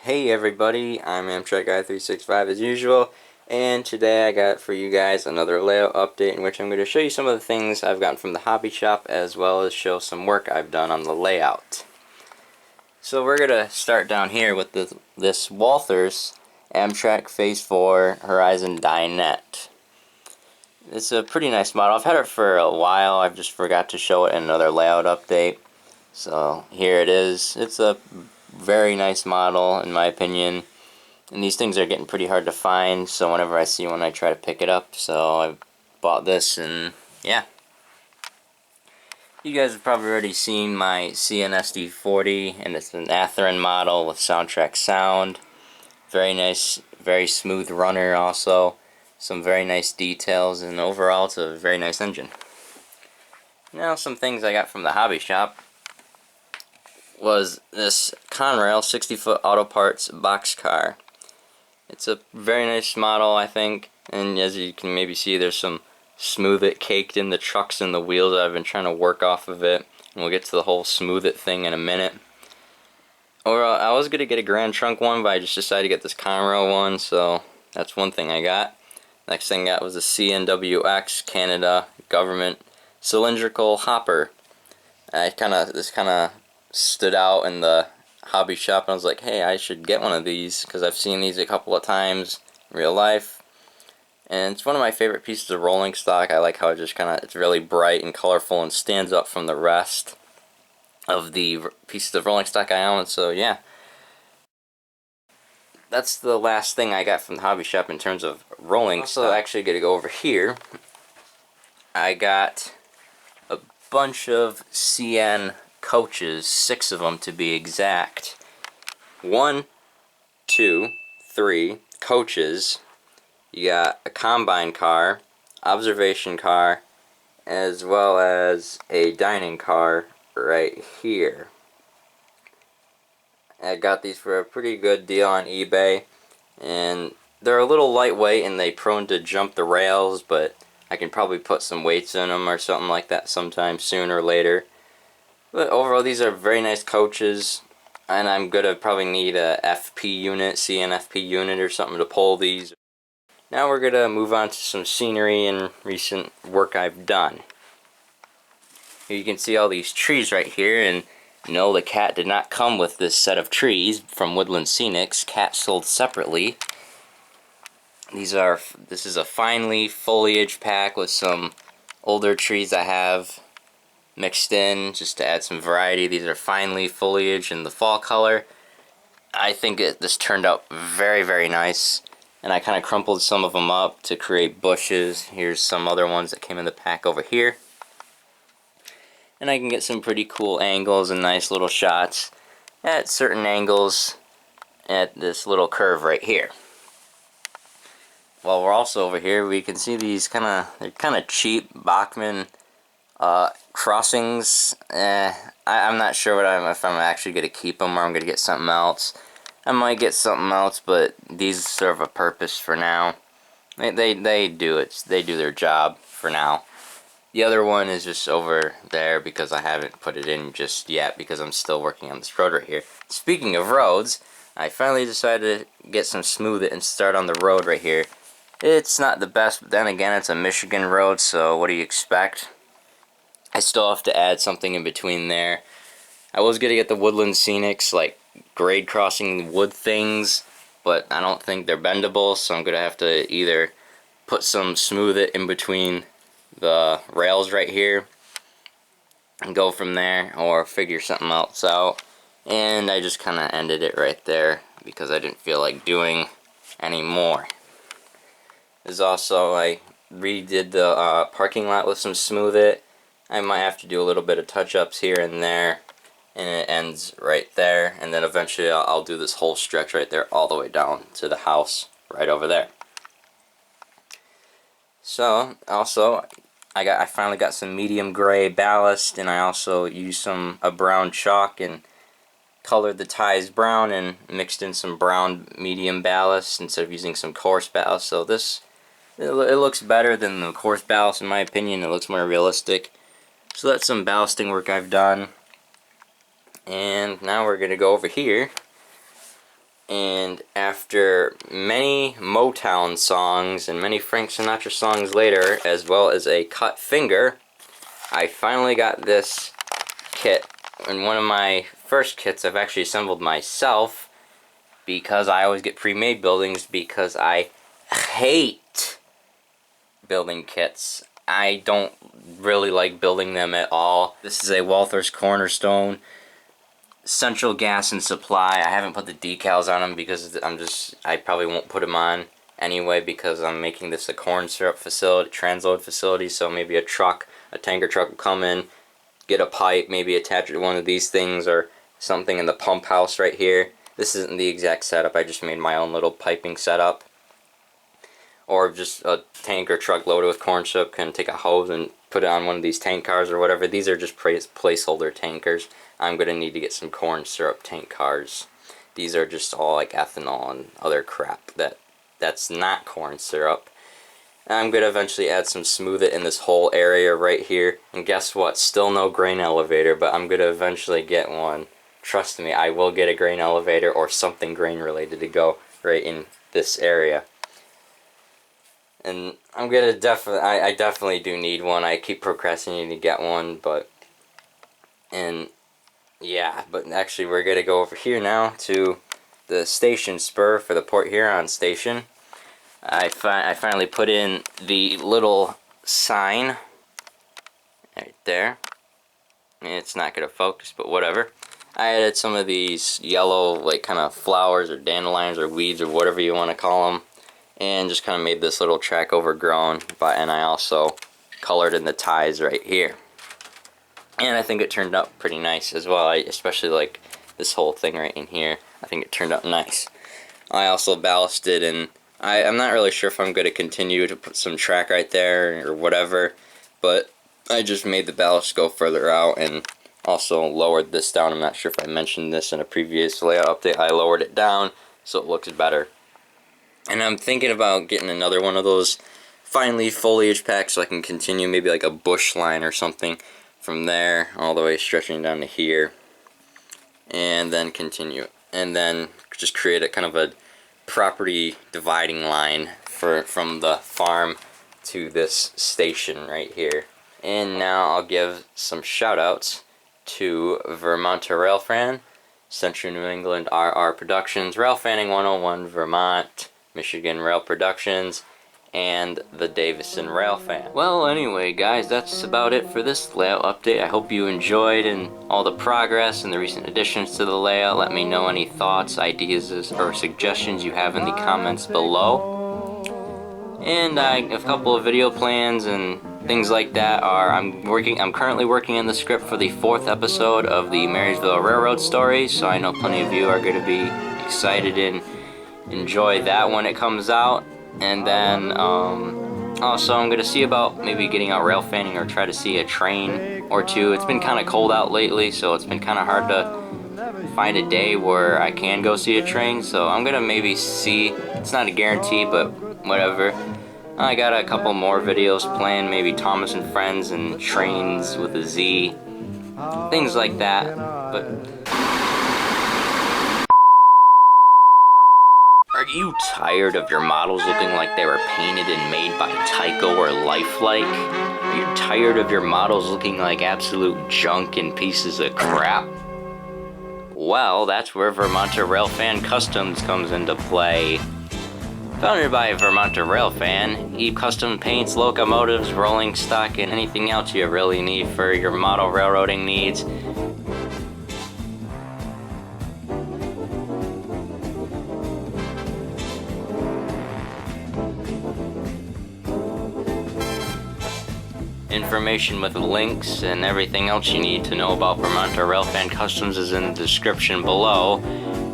Hey everybody, I'm AMTK Guy 365 as usual, and today I got for you guys another layout update in which I'm going to show you some of the things I've gotten from the hobby shop as well as show some work I've done on the layout. So we're going to start down here with this Walthers Amtrak Phase 4 Horizon Dinette. It's a pretty nice model. I've had it for a while, I've just forgot to show it in another layout update. So here it is. It's a very nice model in my opinion, and these things are getting pretty hard to find, so whenever I see one I try to pick it up. So I bought this, and yeah, you guys have probably already seen my CNSD40, and it's an Atherin model with soundtrack sound. Very nice, very smooth runner, also some very nice details, and overall it's a very nice engine. Now some things I got from the hobby shop was this Conrail 60-foot auto parts boxcar. It's a very nice model, I think, and as you can maybe see, there's some Smooth It caked in the trucks and the wheels. I've been trying to work off of it, and we'll get to the whole Smooth It thing in a minute. Overall, I was going to get a Grand Trunk one, but I just decided to get this Conrail one, so that's one thing I got. Next thing I got was a CNWX Canada Government cylindrical hopper. This kind of stood out in the hobby shop, and I was like, hey, I should get one of these because I've seen these a couple of times in real life, and it's one of my favorite pieces of rolling stock. I like how it just it's really bright and colorful and stands up from the rest of the pieces of rolling stock I own. So yeah, that's the last thing I got from the hobby shop in terms of rolling stock. So actually going to go over here. I got a bunch of CN coaches, 6 of them to be exact. 1, 2, 3 coaches. You got a combine car, observation car, as well as a dining car right here. I got these for a pretty good deal on eBay, and they're a little lightweight and they're prone to jump the rails, but I can probably put some weights in them or something like that sometime sooner or later. But overall, these are very nice coaches, and I'm going to probably need a FP unit, CNFP unit or something to pull these. Now we're going to move on to some scenery and recent work I've done. Here you can see all these trees right here, and no, the cat did not come with this set of trees from Woodland Scenics. Cat sold separately. This is a fine leaf foliage pack with some older trees I have mixed in just to add some variety. These are fine leaf foliage in the fall color. I think this turned out very, very nice, and I kind of crumpled some of them up to create bushes. Here's some other ones that came in the pack over here, and I can get some pretty cool angles and nice little shots at certain angles at this little curve right here. While we're also over here, we can see these they're kind of cheap Bachmann crossings. I'm not sure if I'm actually going to keep them or I'm going to get something else. I might get something else, but these serve a purpose for now. They do their job for now. The other one is just over there because I haven't put it in just yet because I'm still working on this road right here. Speaking of roads, I finally decided to get some Smooth It and start on the road right here. It's not the best, but then again, it's a Michigan road, so what do you expect? I still have to add something in between there. I was going to get the Woodland Scenics, like grade crossing wood things, but I don't think they're bendable, so I'm going to have to either put some Smooth It in between the rails right here and go from there, or figure something else out. And I just kind of ended it right there because I didn't feel like doing any more. There's also, I redid the parking lot with some Smooth It. I might have to do a little bit of touch-ups here and there, and it ends right there, and then eventually I'll do this whole stretch right there all the way down to the house right over there. So also I finally got some medium gray ballast, and I also used a brown chalk and colored the ties brown and mixed in some brown medium ballast instead of using some coarse ballast. So it looks better than the coarse ballast in my opinion. It looks more realistic. So that's some ballasting work I've done. And now we're going to go over here And after many Motown songs and many Frank Sinatra songs later, as well as a cut finger, I finally got this kit. And one of my first kits I've actually assembled myself, because I always get pre-made buildings because I hate building kits. I don't really like building them at all. This is a Walther's Cornerstone Central Gas and Supply. I haven't put the decals on them because I probably won't put them on anyway, because I'm making this a corn syrup facility, transload facility, so maybe a tanker truck will come in, get a pipe, maybe attach it to one of these things or something in the pump house right here. This isn't the exact setup, I just made my own little piping setup. Or just a tanker truck loaded with corn syrup can take a hose and put it on one of these tank cars or whatever. These are just placeholder tankers. I'm going to need to get some corn syrup tank cars. These are just all like ethanol and other crap that's not corn syrup. And I'm going to eventually add some Smooth It in this whole area right here. And guess what? Still no grain elevator, but I'm going to eventually get one. Trust me, I will get a grain elevator or something grain related to go right in this area. And I'm gonna I definitely do need one. I keep procrastinating to get one, but actually we're gonna go over here now to the station spur for the Port Huron station. I finally put in the little sign right there. It's not gonna focus, but whatever. I added some of these yellow, like, kind of flowers or dandelions or weeds or whatever you want to call them, and just kind of made this little track overgrown. And I also colored in the ties right here, and I think it turned out pretty nice as well. I especially like this whole thing right in here. I think it turned out nice. I also ballasted, and I'm not really sure if I'm going to continue to put some track right there or whatever, but I just made the ballast go further out and also lowered this down. I'm not sure if I mentioned this in a previous layout update. I lowered it down so it looks better. And I'm thinking about getting another one of those fine leaf foliage packs so I can continue maybe like a bush line or something from there all the way stretching down to here, and then continue, and then just create a kind of a property dividing line from the farm to this station right here. And now I'll give some shout outs to Vermonter Railfan, Central New England RR Productions, Railfanning 101 Vermont, Michigan Rail Productions, and the Davison Railfan. Well, anyway, guys, that's about it for this layout update. I hope you enjoyed and all the progress and the recent additions to the layout. Let me know any thoughts, ideas, or suggestions you have in the comments below. And a couple of video plans and things like that are I'm currently working on the script for the 4th episode of the Marysville Railroad story, so I know plenty of you are going to be excited and enjoy that when it comes out. And then also I'm going to see about maybe getting out rail fanning or try to see a train or two. It's been kind of cold out lately, so it's been kind of hard to find a day where I can go see a train, so I'm going to maybe see. It's not a guarantee, but whatever. I got a couple more videos planned, maybe Thomas and Friends and Trains with a Z, things like that. But are you tired of your models looking like they were painted and made by Tyco or Lifelike? Are you tired of your models looking like absolute junk and pieces of crap? Well, that's where Vermonter Railfan Customs comes into play. Founded by Vermonter Railfan, he custom paints locomotives, rolling stock, and anything else you really need for your model railroading needs. Information with links and everything else you need to know about Vermonter Railfan Customs is in the description below.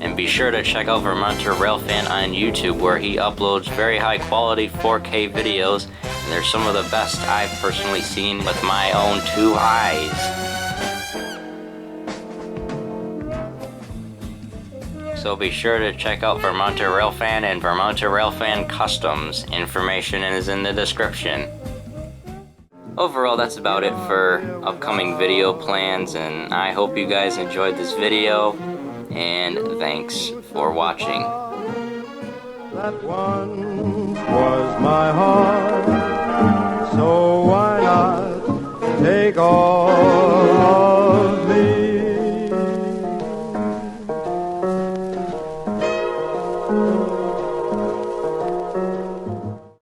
And be sure to check out Vermonter Railfan on YouTube, where he uploads very high quality 4K videos, and they're some of the best I've personally seen with my own 2 eyes. So be sure to check out Vermonter Railfan and Vermonter Railfan Customs. Information is in the description. Overall, that's about it for upcoming video plans, and I hope you guys enjoyed this video. and thanks for watching. That once was my heart, so why not take all